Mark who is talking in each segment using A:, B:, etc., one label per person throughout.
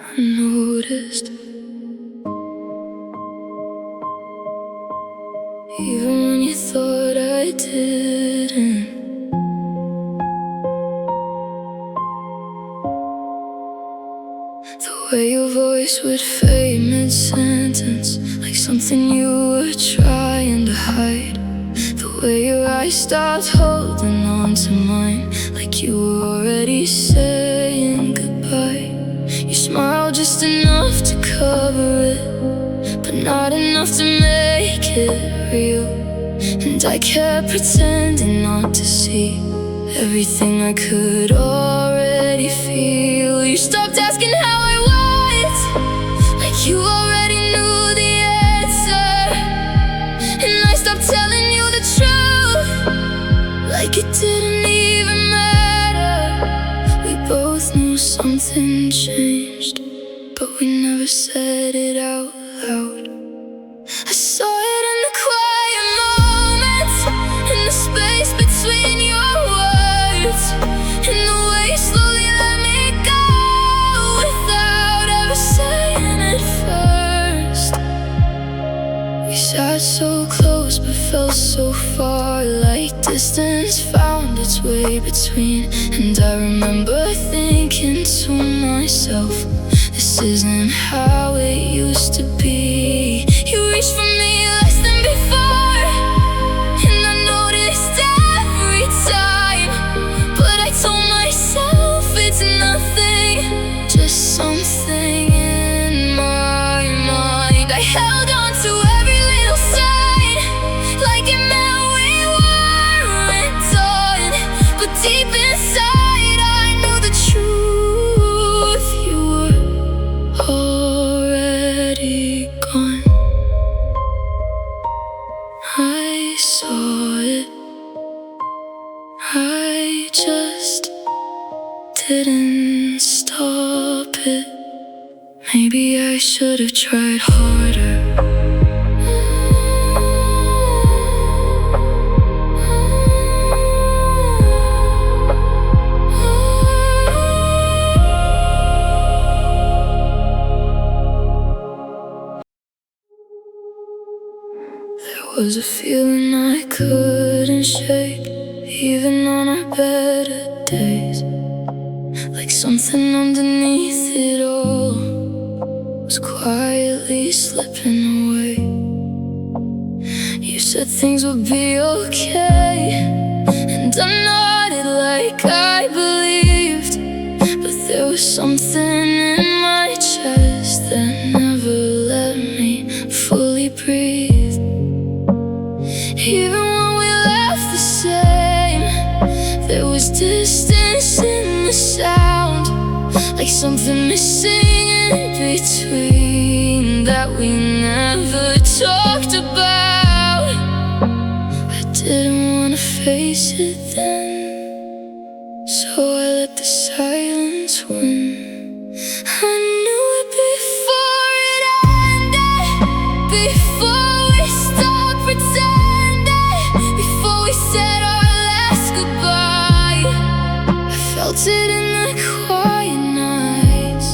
A: I noticed, even when you thought I didn't. The way your voice would fade mid-sentence, like something you were trying to hide. The way your eyes stopped holding on to mine, like you were already saying goodbye. You smiled just enough to cover it, but not enough to make it real. And I kept pretending not to see everything I could already feel. You stopped asking how I was, like you already knew the answer. And I stopped telling you the truth, like it didn't even matter. We both knew something changed, but we never said it out loud. I saw it in the quiet moments, in the space between your words, in the way you slowly let me go without ever saying it first. We sat so close but felt so far, like distance found its way between. And I remember thinking to myself, this isn't how it used to be. You reached for me less than before, and I noticed every time. But I told myself it's nothing, just something in my mind. I held on to every little sign, like it meant we weren't done. But deep inside I knew the truth, you were already gone. I saw it, I just didn't stop it. Maybe I should have tried harder. There was a feeling I couldn't shake, even on our better days. Like something underneath it all was quietly slipping away. You said things would be okay, and I nodded like I believed. But there was something in my chest that never let me fully breathe. Even when we left the same, there was distance in the sound, like something missing in between that we never talked about. I didn't want to face it then, so I let the silence win. I knew it before it ended, before we stopped pretending, before we said our last goodbye. I felt it in the quiet nights.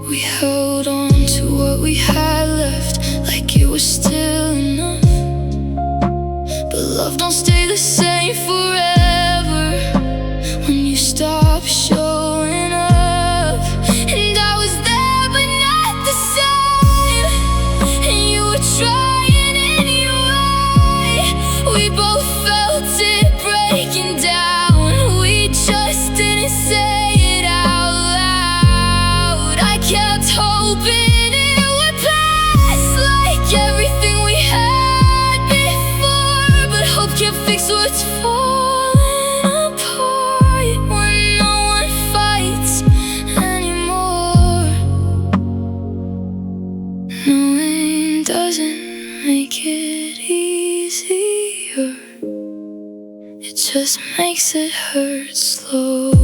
A: We held on to what we had left, like it was still enough. But love don't stay the same forever when you stop showing up. And I was there but not the same, and you were trying in your way. We both felt it breaking down, we just didn't say it out loud. I kept hoping it would pass, like everything we had before. But hope can't fix what's falling apart when no one fights anymore. Knowing doesn't make it easier, it just makes it hurt slower.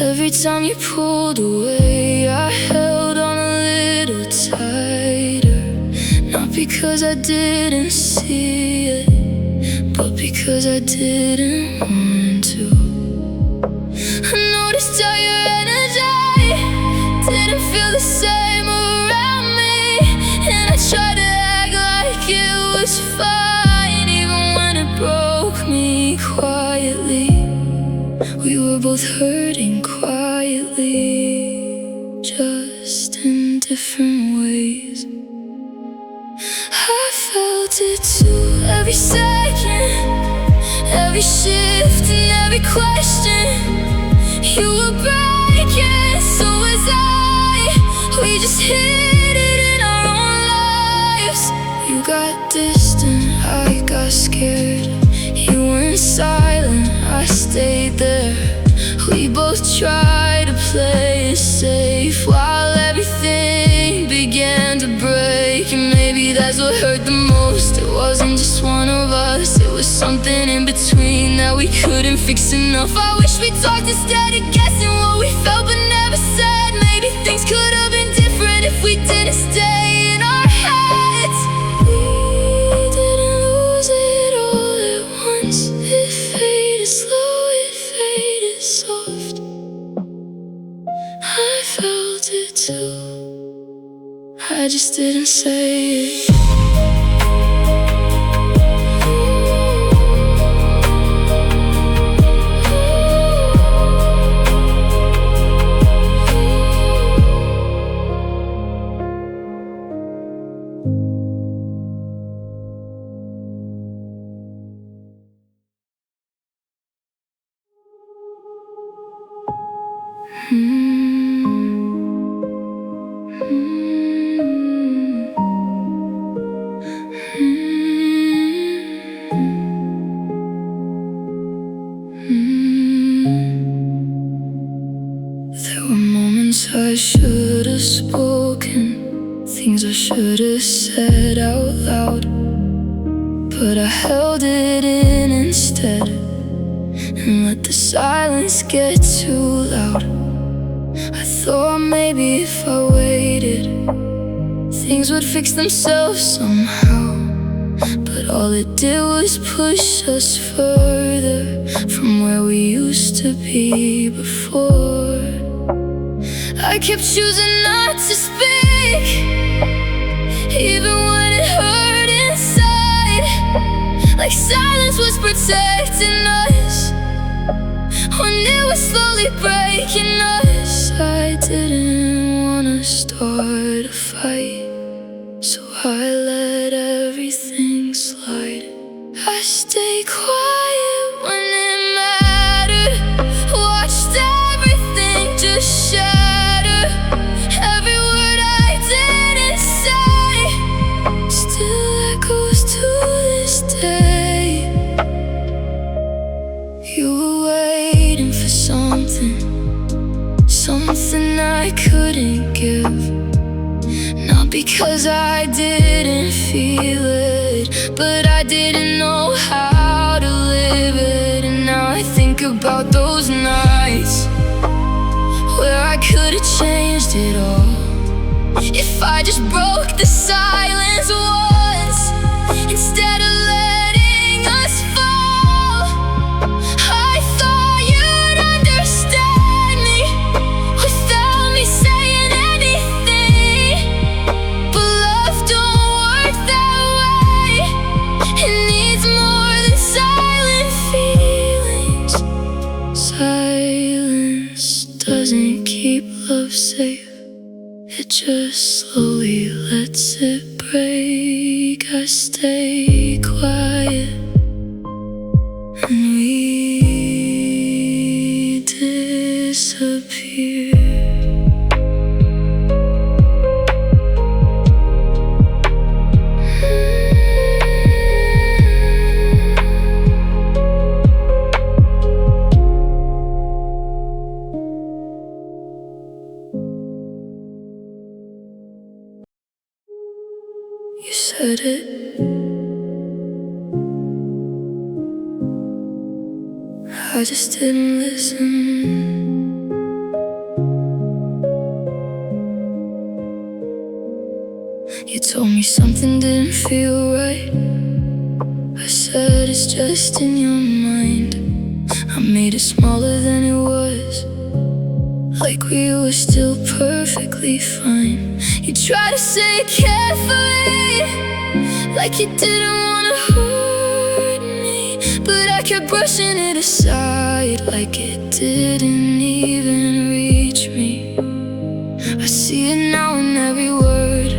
A: Every time you pulled away, I held on a little tighter. Not because I didn't see it, but because I didn't want to. I noticed how your energy didn't feel the same around me, and I tried to act like it was fine, even when it broke me quietly. We were both hurting quietly, just in different ways. I felt it too, every second, every shift and every question. You were breaking, so was I. We just hid it in our own lives. You got distant, I got scared. You weren't silent, I stayed there. We both tried to play it safe while everything began to break. And maybe that's what hurt the most. It wasn't just one of us, it was something in between that we couldn't fix enough. I wish we talked instead of guessing what we felt but never said. Maybe things could have been different if we didn't stay in our heads. We didn't lose it all at once. It faded slow, it faded soft. I felt it too, I just didn't say it. There were moments I should have spoken, things I should have said out loud, but I held it in instead and let the silence get too loud. I thought maybe if I waited, things would fix themselves somehow, but all it did was push us further from where we used to be before. I kept choosing not to speak, even when it hurt inside, like silence was protecting us when it was slowly breaking us. I didn't wanna start a fight, so I let everything slide. I stayed quiet when it mattered, watched everything just shatter. Every word I didn't say still echoes to this day. You were waiting for something I couldn't give, not because I didn't feel it, but I didn't know how to live it. And now I think about those nights where I could have changed it all, if I just broke the silence once instead of letting us fall. I thought you'd understand me without me saying anything, but love don't work that way. It needs more than silent feelings. Silence doesn't keep love safe, it just slowly lets it break. I stay quiet and we disappear. You said it, I just didn't listen. something didn't feel right. I said it's just in your mind. I made it smaller than it was, like we were still perfectly fine. You tried to say it carefully, like you didn't wanna hurt me, but I kept brushing it aside, like it didn't even reach me. I see it now in every word,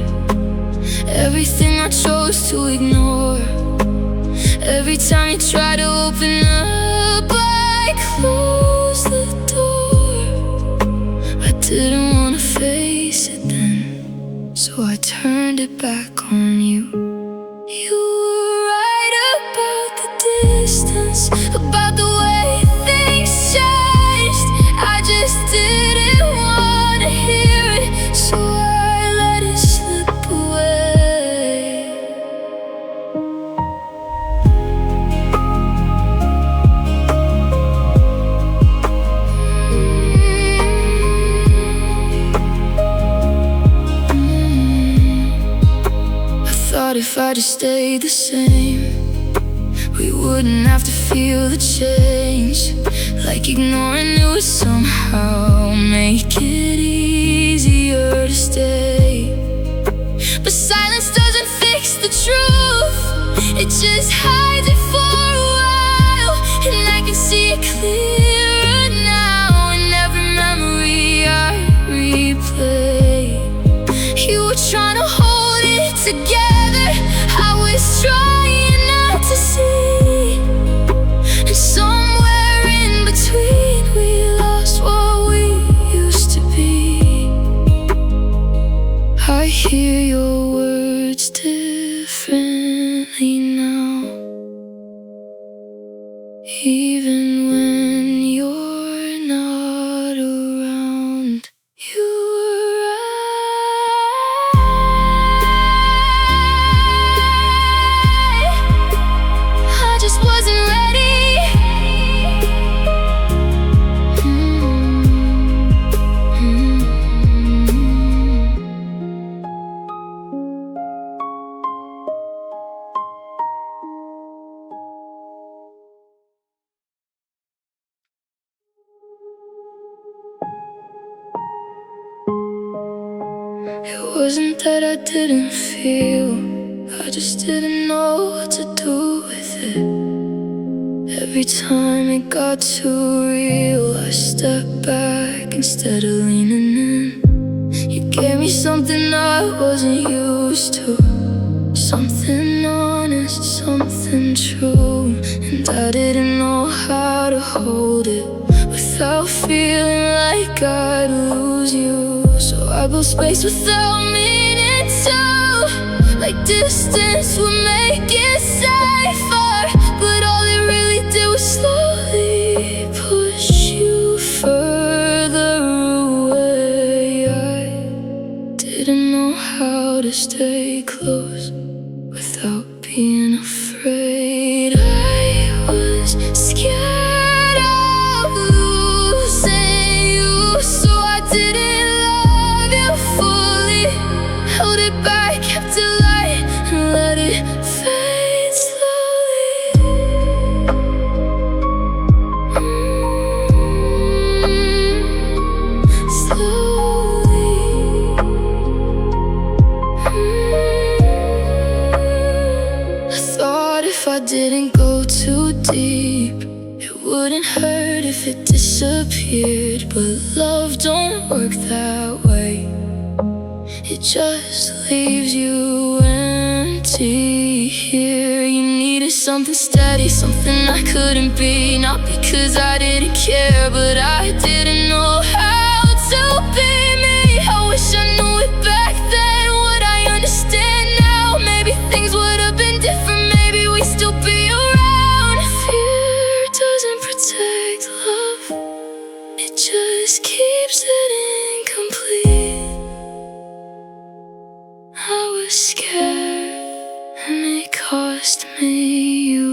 A: everything I chose to ignore. Every time you try to open up, I close the door. I didn't want to face it then, so I turned it back on you. You were right about the distance, about the way things changed. I just didn't want to hear it, so I let it slip away. Thought if I just stayed the same, we wouldn't have to feel the change. Like ignoring it would somehow make it easier to stay. But silence doesn't fix the truth, it just hides it for a while. And I can see it clearer now in every memory I replay. You were trying to hold it together, I was trying not to see. And somewhere in between, we lost what we used to be. I hear your words differently now, even when you're not around. You were just wasn't ready. It wasn't that I didn't feel, I just didn't know what to do with it. Every time it got too real, I stepped back instead of leaning in. You gave me something I wasn't used to, something honest, something true. And I didn't know how to hold it without feeling like I'd lose you. So I built space without meaning to, like distance would make it safer, but all it really did was slowly push you further away. I didn't know how to stay close without being afraid. I was scared of losing you, so I didn't love you fully. Held it back, kept it light, and let it fade slowly. Slowly. I thought if I didn't go too deep, it wouldn't hurt if it disappeared. But love don't work that way, it just leaves you empty here. You needed something steady, something I couldn't be. Not because I didn't care, but I didn't know how to be me. I wish I knew it back then, would I understand now? Maybe things would have been different, maybe we'd still be around. Fear doesn't protect love, it just keeps it incomplete. I was scared, and it cost me you.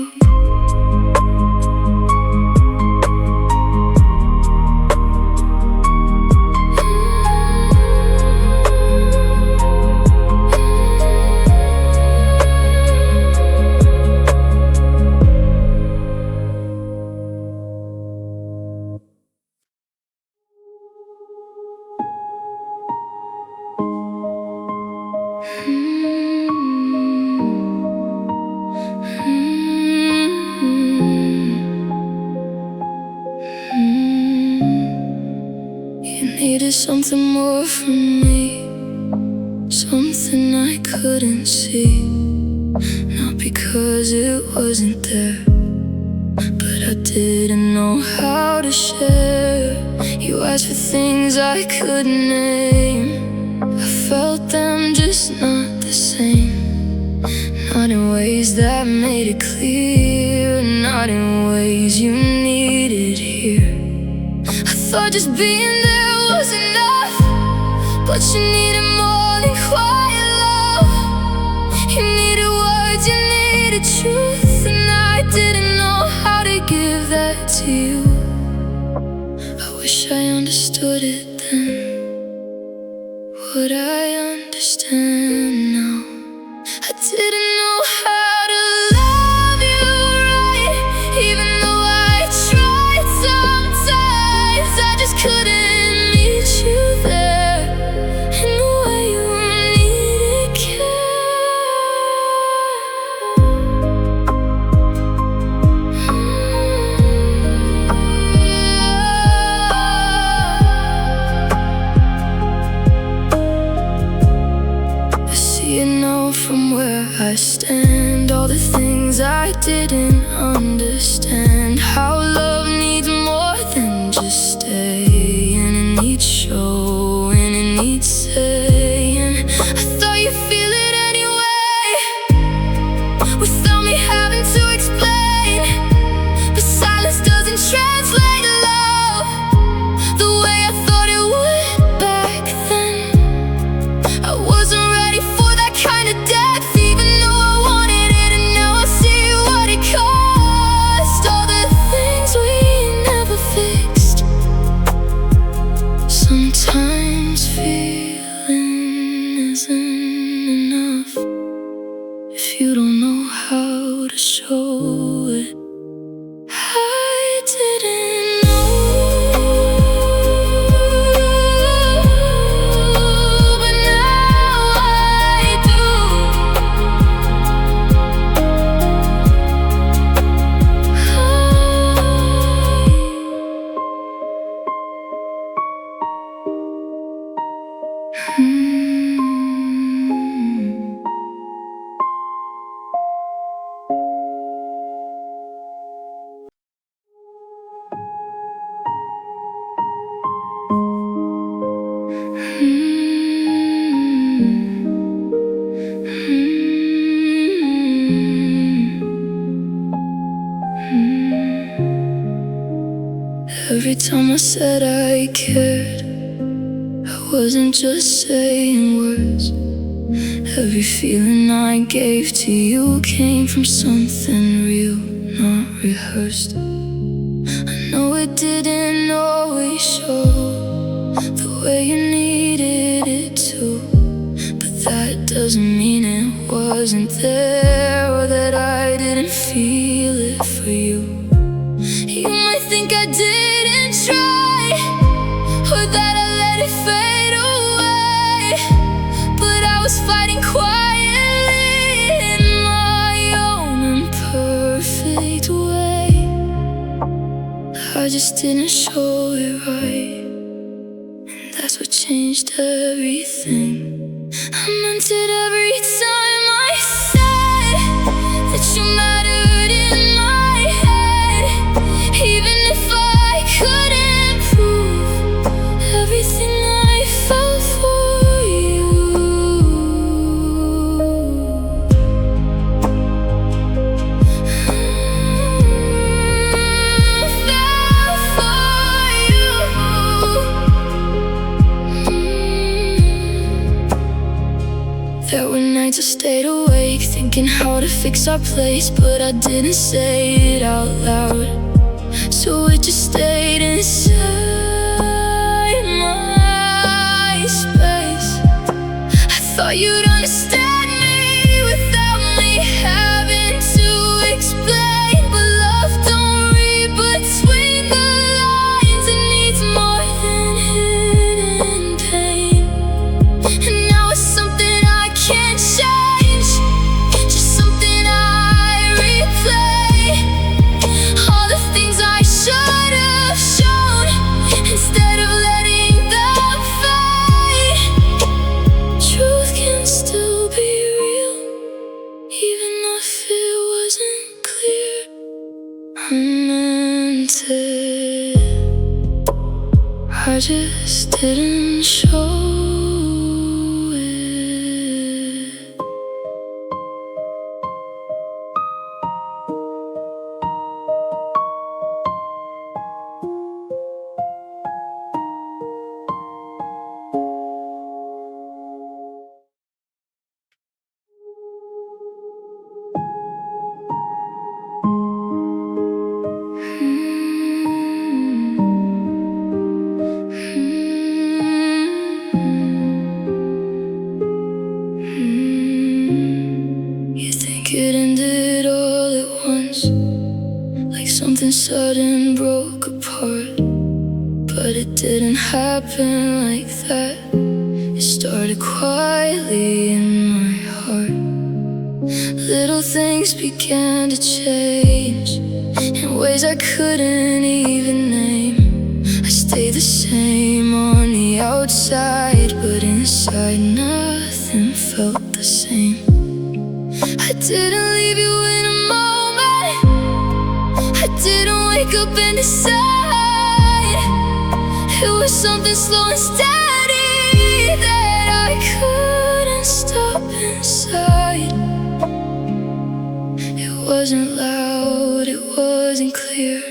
A: needed something more from me, something I couldn't see. Not because it wasn't there, but I didn't know how to share. You asked for things I couldn't name. I felt them just not the same. Not in ways that made it clear, not in ways you needed here. I thought just being there was enough, but you needed more than quiet love. You needed words, you needed truth, and I didn't know how to give that to you. I wish I understood it then. Would I understand now? I didn't know how to love you right, even though I tried sometimes. I just couldn't meet you there in the way you needed care. I see it now from where I stand, all the things I didn't understand. How love needs more than just staying, and it needs showing, and it needs saying. I thought you'd feel it anyway, without me having to explain. But silence doesn't translate love the way I thought it would back then. I wasn't ready for that kind of depth, even though I wanted it, and now I see what it cost. All the things we never fixed. Sometimes feeling isn't enough if you don't know how to show it. I didn't know, but now I do. Every time I said I cared, I wasn't just saying words. Every feeling I gave to you came from something real, not rehearsed. I know it didn't always show the way you needed it to, but that doesn't mean it wasn't there, or that I didn't feel it for you. You might think I didn't try, or that I let it fade away, but I was fighting quietly in my own imperfect way. I just didn't show it right, and that's what changed everything. I meant it every time I said that you mattered in my head, even if I couldn't prove everything I felt for you. Felt for you. There were nights I stayed awake, thinking how to fix our place, but I didn't say it out loud, so it just stayed inside my space. I thought you'd understand me without me having to explain, but love don't read between the lines. It needs more than hidden pain, and now it's something I can't change, just something I replay. All the meant it. I just didn't show it. You think it ended all at once, like something sudden broke apart. But it didn't happen like that. It started quietly in my heart. Little things began to change in ways I couldn't even name. I stayed the same on the outside, but inside nothing felt the same. I didn't leave you in a moment. I didn't wake up and decide. It was something slow and steady that I couldn't stop inside. It wasn't loud, it wasn't clear.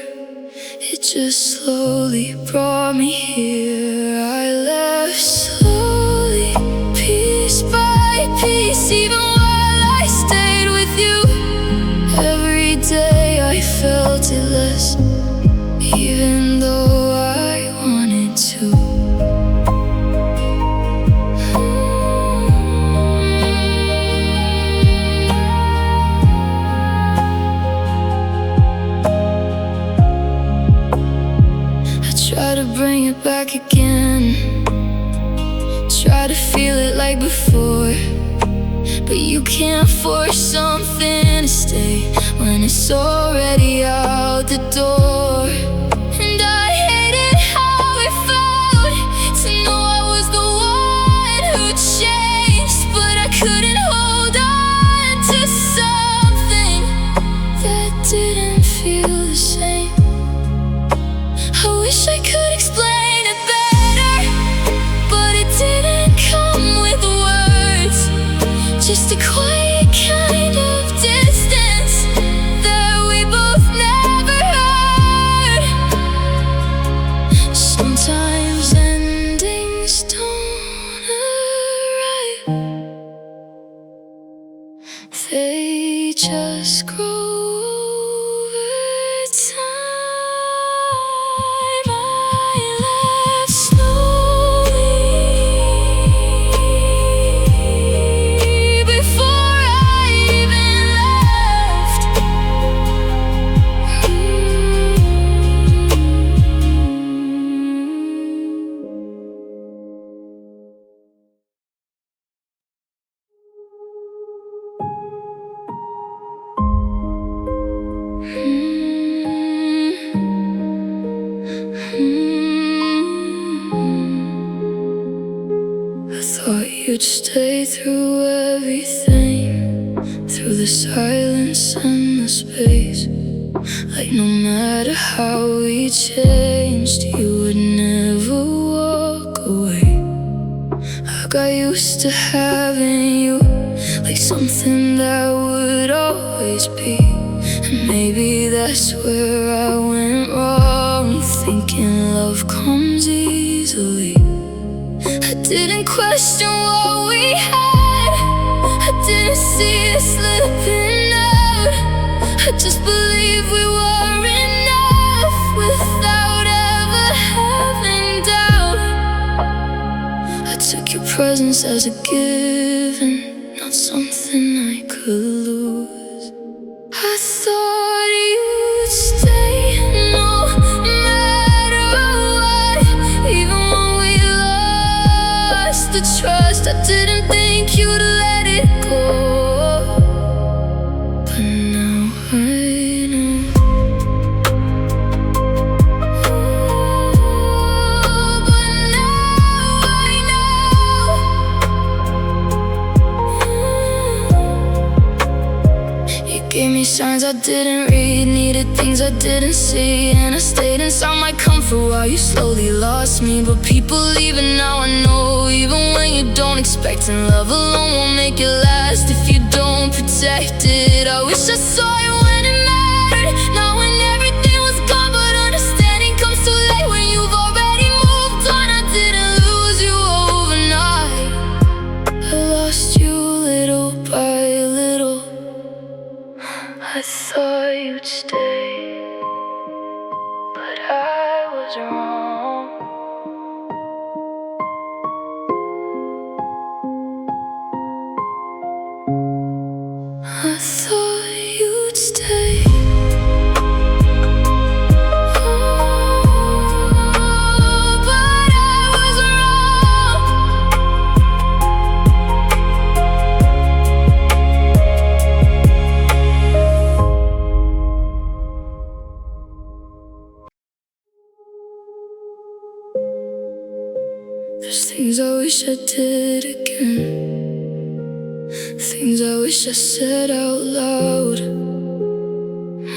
A: It just slowly brought me here. I left slowly, piece by piece, even while I stayed with you. Every day I felt it less, even though I wanted to. Try to bring it back again, try to feel it like before. But you can't force something to stay when it's already out the door. And I hated how it felt to know I was the one who changed. But I couldn't hold on to something that didn't feel the same. I wish I could explain it better, but it didn't come with words. Just a quiet kind of distance that we both never heard. Sometimes endings don't arrive, they just grow over time. I thought you'd stay through everything, through the silence and the space. Like no matter how we changed, you would never walk away. I got used to having you, like something that would always be. And maybe that's where I went wrong, thinking love comes easily. I didn't question what we had, I didn't see it slipping out. I just believed we were enough without ever having doubt. I took your presence as a given, not something I could lose. I thought you'd stay no matter what, even when we lost the trust. I didn't think you'd let it go, but now I know. But now I know. signs I didn't read, needed things I didn't see, and I stayed inside my comfort while you slowly lost me. But people leaving now, I know, even when you don't expect. And love alone won't make it last if you don't protect it. I wish I saw you when it mattered, not when everything was gone. But understanding comes too late when you've already moved on. I didn't lose you overnight, I lost you little by little. I thought you'd stay, but I was wrong. I thought you'd stay. There's things I wish I did again, things I wish I said out loud,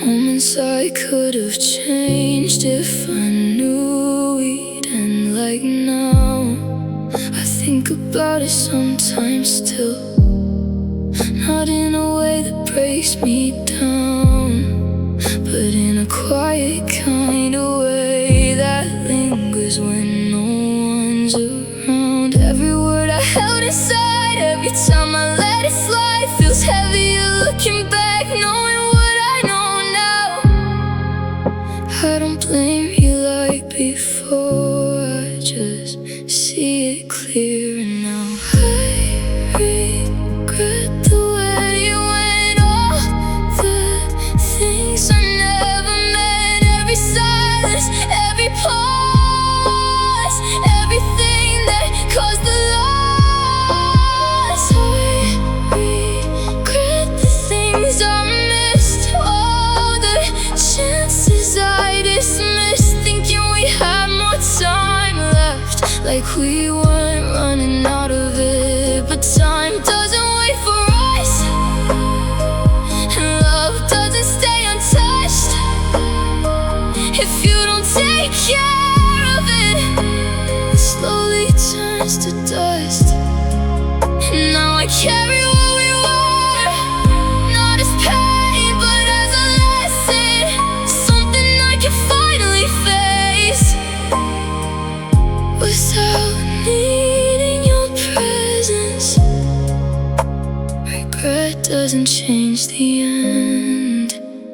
A: moments I could have changed if I knew we'd end like now. I think about it sometimes still, not in a way that breaks me down, but in a quiet kind of way that lingers when no one's around. Every word I held inside, every time I let it slide, feels heavier looking back, knowing what I know now. I don't blame you like before, I just see it clearer now. I regret the way you went, all the things I never meant, every silence, every pause, everything that caused the loss. I regret the things I missed, all the chances I dismissed, thinking we had more time left, like we weren't running out of it. But time doesn't wait for us, and love doesn't stay untouched if you don't take care of it. It slowly turns to dust, and now I carry what we were, not as pain but as a lesson, something I can finally face without needing your presence. Regret doesn't change the end,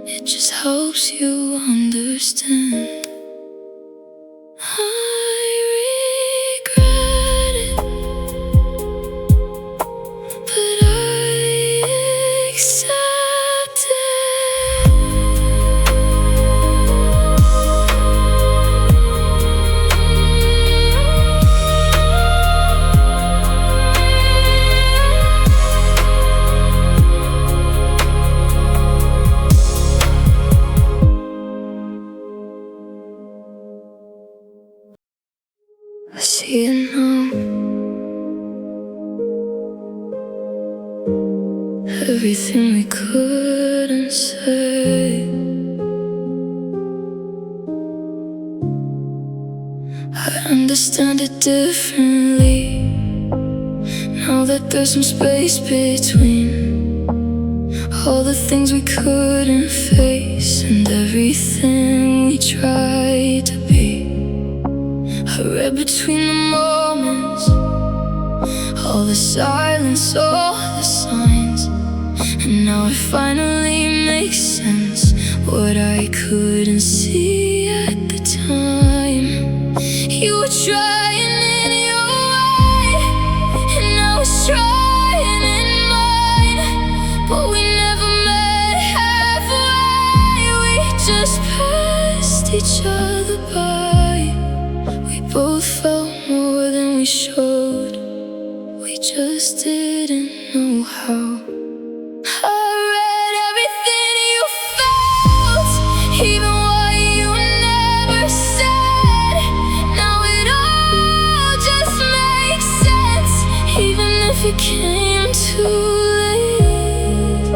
A: it just helps you understand. I regret it, but I accept I see it now, everything we couldn't say. I understand it differently, now that there's some space between all the things we couldn't face and everything we tried to be. I read between the moments, all the silence, all the signs, and now it finally makes sense, what I couldn't see at the time. You were trying in your way, and I was trying in mine, but we never met halfway, we just passed each other by. We both felt more than we showed, we just didn't know how. I read everything you felt, even what you never said. Now it all just makes sense, even if it came too late.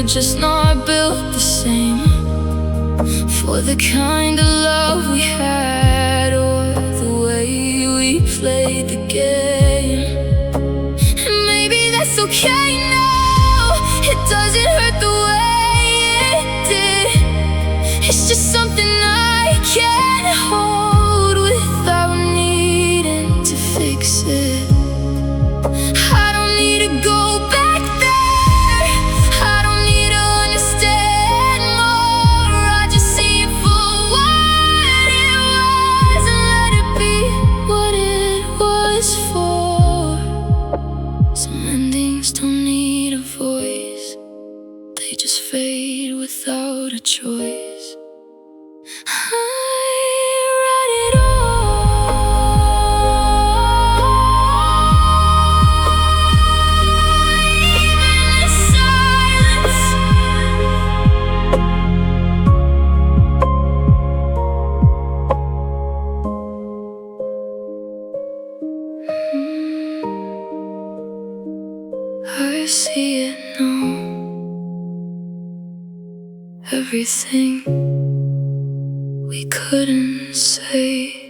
A: just not built the same for the kind of love we had, or the way we played the game. And maybe that's okay now. It doesn't hurt the way it did. It's just something I can't hold without needing to fix it. I don't need to go back there. I don't need to understand more. I just see it for what it was and let it be what it was for. Some endings don't need a voice, they just fade without a choice. I read it all, even the silence. I see it now. Everything we couldn't say.